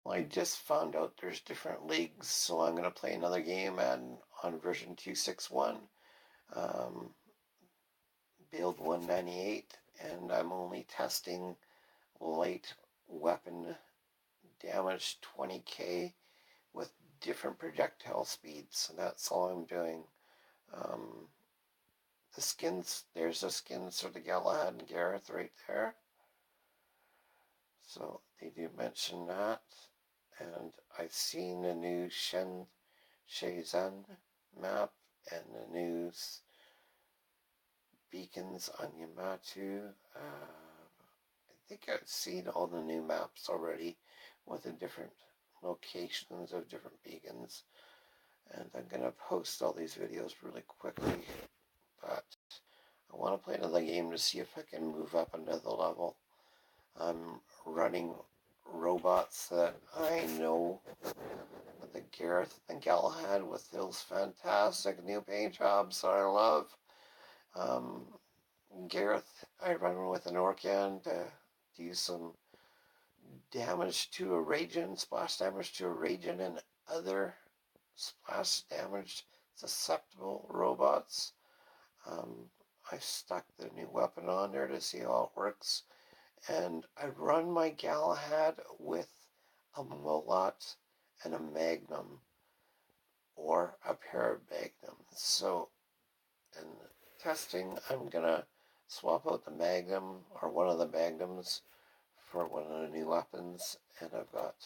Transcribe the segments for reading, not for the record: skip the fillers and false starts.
Well, I just found out there's different leagues, so I'm going to play another game on version 261, build 198, and I'm only testing light weapon damage 20k with different projectile speeds. So that's all I'm doing. The skins, there's the skins for the Galahad and Gareth right there. So they do mention that. And I've seen the new Shezhen map and the new beacons on Yamantau. I think I've seen all the new maps already with the different locations of different beacons. And I'm going to post all these videos really quickly. But I want to play another game to see if I can move up another level. I'm running robots that I know, with the Gareth and Galahad with those fantastic new paint jobs that I love. Gareth, I run with an Orcan to do some damage to a region, splash damage to a region and other splash damage susceptible robots. I stuck the new weapon on there to see how it works. And I run my Galahad with a mullet and a magnum, or a pair of magnums. So in testing, I'm going to swap out the magnum, or one of the magnums, for one of the new weapons. And I've got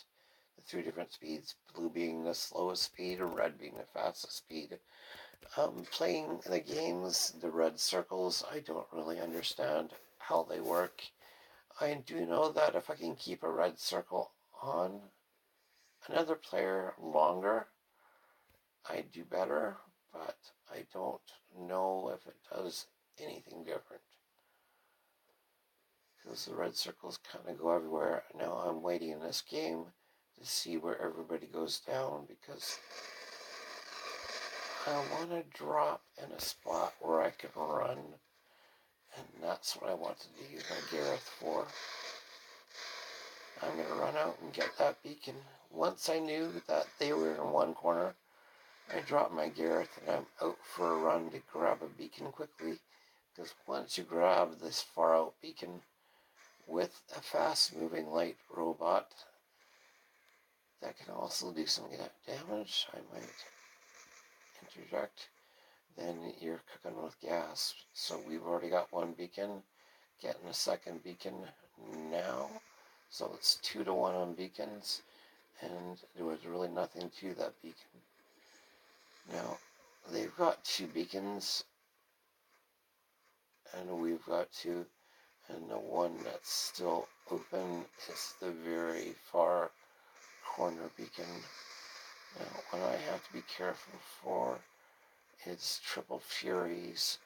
the 3 different speeds, blue being the slowest speed, and red being the fastest speed. Playing the games, the red circles, I don't really understand how they work. I do know that if I can keep a red circle on another player longer, I do better, but I don't know if it does anything different. Because the red circles kind of go everywhere. Now I'm waiting in this game to see where everybody goes down, because I want to drop in a spot where I can run, and that's what I want to use my Gareth for. I'm going to run out and get that beacon. Once I knew that they were in one corner, I dropped my Gareth and I'm out for a run to grab a beacon quickly, because once you grab this far out beacon with a fast moving light robot that can also do some damage, I might interject, then you're cooking with gas. So we've already got one beacon, getting a second beacon now. So it's 2-1 on beacons, and there was really nothing to that beacon. Now, they've got 2 beacons, and we've got 2, and the one that's still open is the very far corner beacon. Now, what I have to be careful for is triple furies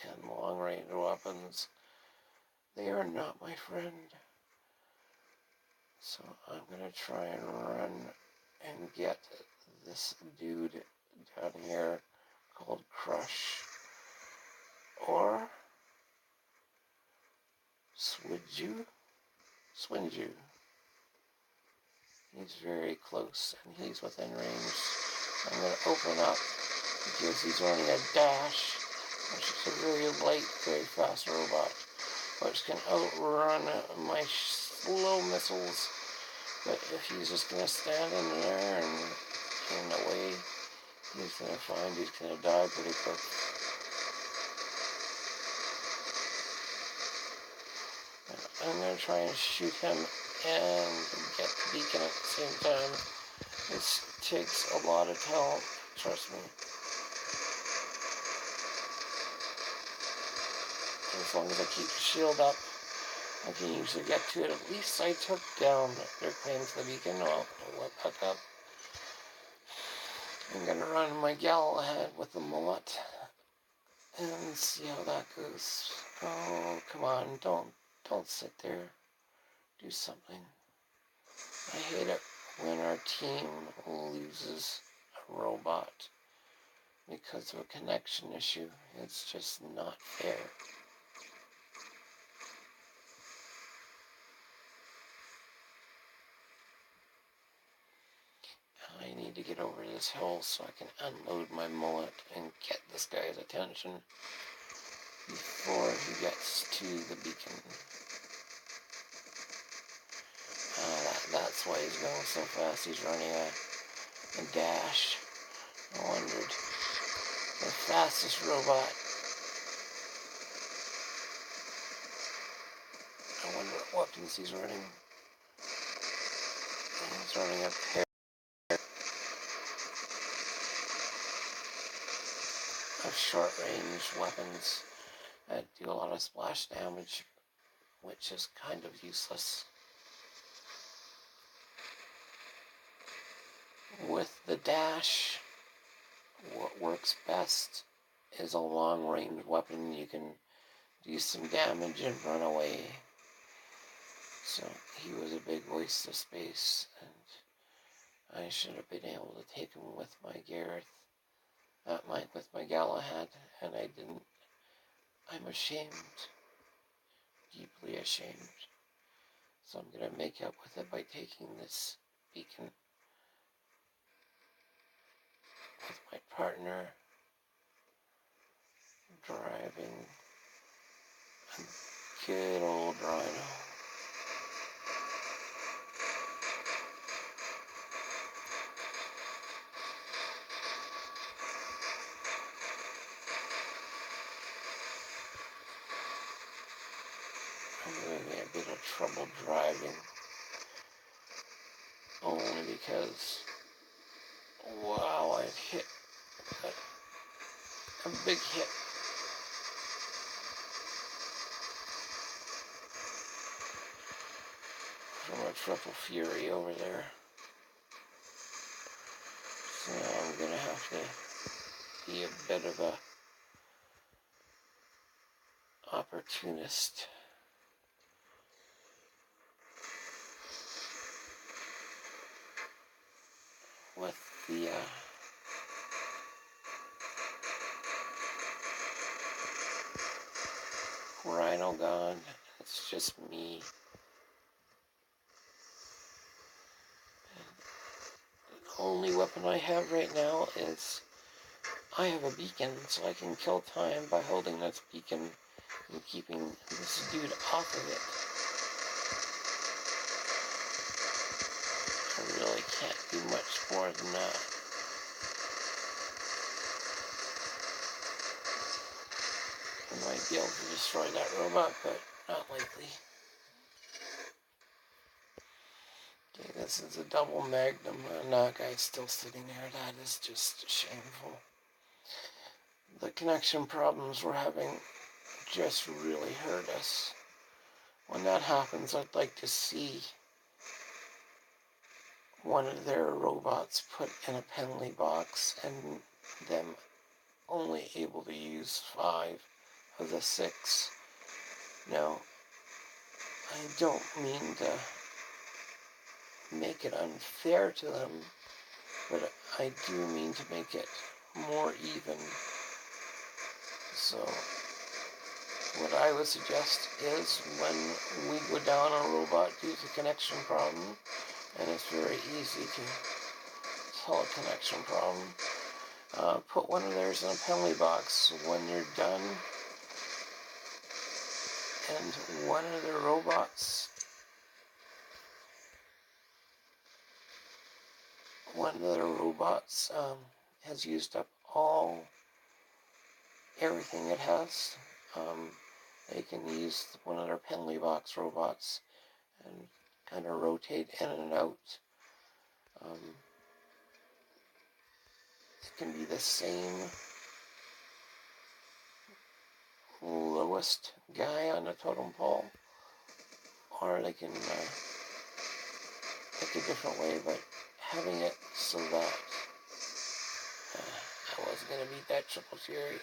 and long-range weapons. They are not my friend. So I'm going to try and run and get this dude down here called Crush, or Swinju. He's very close, and he's within range. I'm going to open up, because he's running a dash, which is a very light, very fast robot, which can outrun my slow missiles. But if he's just going to stand in there and in the way, he's going to find he's going to die pretty quick. I'm going to try and shoot him and get the beacon at the same time. This takes a lot of talent, trust me. As long as I keep the shield up, I can usually get to it. At least I took down their claim to the beacon. Well, I went back up. I'm going to run my Galahad with the mullet and see how that goes. Oh, come on, don't sit there. Do something. I hate it when our team loses a robot because of a connection issue. It's just not fair. to get over this hill so I can unload my mullet and get this guy's attention before he gets to the beacon. That's why he's going so fast. He's running a dash. I wondered. The fastest robot. I wonder what weapons he's running. He's running a pair of short-range weapons that do a lot of splash damage, which is kind of useless. With the dash, what works best is a long-range weapon. You can do some damage and run away. So he was a big waste of space, and I should have been able to take him with my Gareth, with my Galahad, and I didn't. I'm ashamed, deeply ashamed. So I'm going to make up with it by taking this beacon with my partner, driving a good old Rhino. I'm having a bit of trouble driving, only because, wow, I've hit a big hit. From a triple fury over there. So I'm going to have to be a bit of a opportunist. With the Rhino gone, it's just me. The only weapon I have right now is I have a beacon, so I can kill time by holding this beacon and keeping this dude off of it. I really can't do much more than that. I might be able to destroy that robot, but not likely. Okay, this is a double magnum. That guy's still sitting there. That is just shameful. The connection problems we're having just really hurt us. When that happens, I'd like to see one of their robots put in a penalty box and them only able to use 5 of the 6. Now, I don't mean to make it unfair to them, but I do mean to make it more even. So, what I would suggest is when we go down a robot due to connection problem, and it's very easy to tell a connection problem, put one of theirs in a penalty box when you're done, and one of their robots has used up everything it has. They can use one of their penalty box robots and kind of rotate in and out. It can be the same lowest guy on the totem pole, or they can pick a different way, but having it so that I was going to beat that triple fury.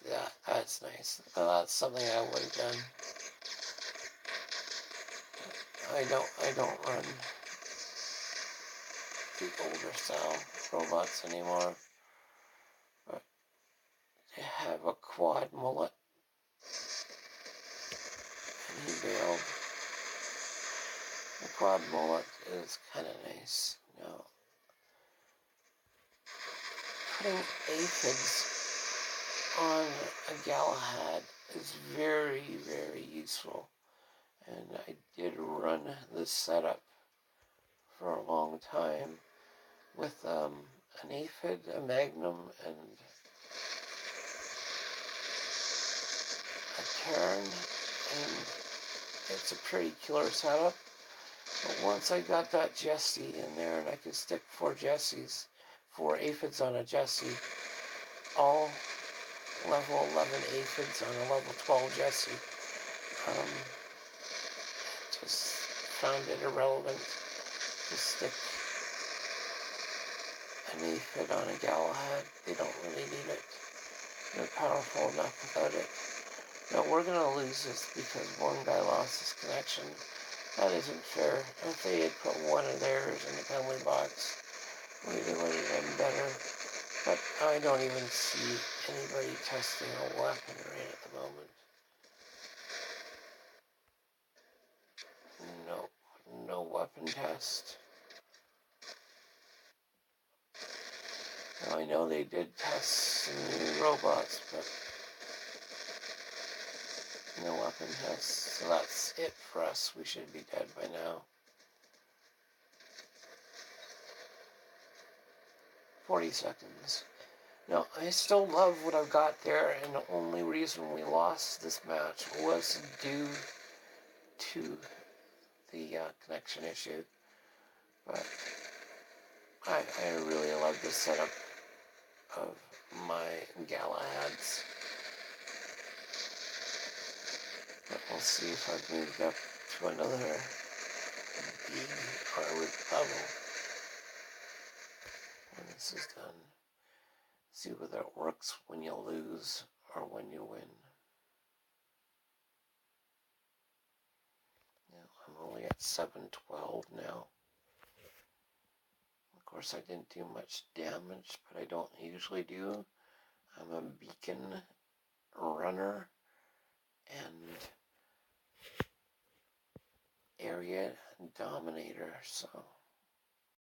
Yeah, that's nice. That's something I would have done. I don't run the older style robots anymore. But they have a quad mullet. And he bailed. The quad mullet is kind of nice. Now, putting aphids on a Galahad is very, very useful. And I did run this setup for a long time with an aphid, a magnum, and a Terran, and it's a pretty killer setup. But once I got that Jessie in there, and I could stick 4 aphids on a Jessie, all level 11 aphids on a level 12 Jessie, just found it irrelevant to stick an aphid on a Galahad. They don't really need it. They're powerful enough without it. Now, we're going to lose this because one guy lost his connection. That isn't fair. If they had put one of theirs in the penalty box, we would have been better. But I don't even see anybody testing a weapon right at the moment. No weapon test. Now, I know they did test some new robots, but no weapon test. So that's it for us. We should be dead by now. 40 seconds. Now, I still love what I've got there, and the only reason we lost this match was due to the connection issue. But I really love the setup of my Galahads. But we'll see if I've moved up to another big armored level when this is done. See whether it works when you lose or when you win. I'm only at 712 now. Of course, I didn't do much damage, but I don't usually do. I'm a beacon runner and area dominator, so